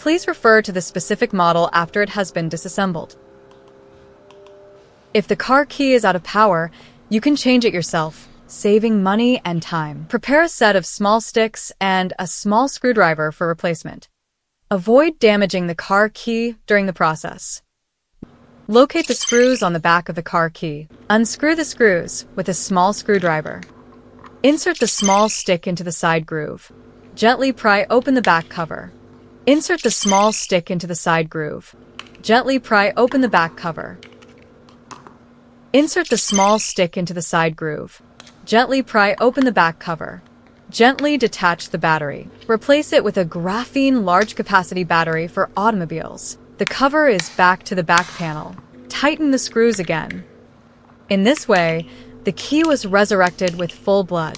Please refer to the specific model after it has been disassembled. If the car key is out of power, you can change it yourself, saving money and time. Prepare a set of small sticks and a small screwdriver for replacement. Avoid damaging the car key during the process. Locate the screws on the back of the car key. Unscrew the screws with a small screwdriver. Insert the small stick into the side groove. Gently pry open the back cover. Insert the small stick into the side groove. Gently pry open the back cover. Insert the small stick into the side groove. Gently pry open the back cover. Gently detach the battery. Replace it with a graphene large-capacity battery for automobiles. The cover is back to the back panel. Tighten the screws again. In this way, the key was resurrected with full blood.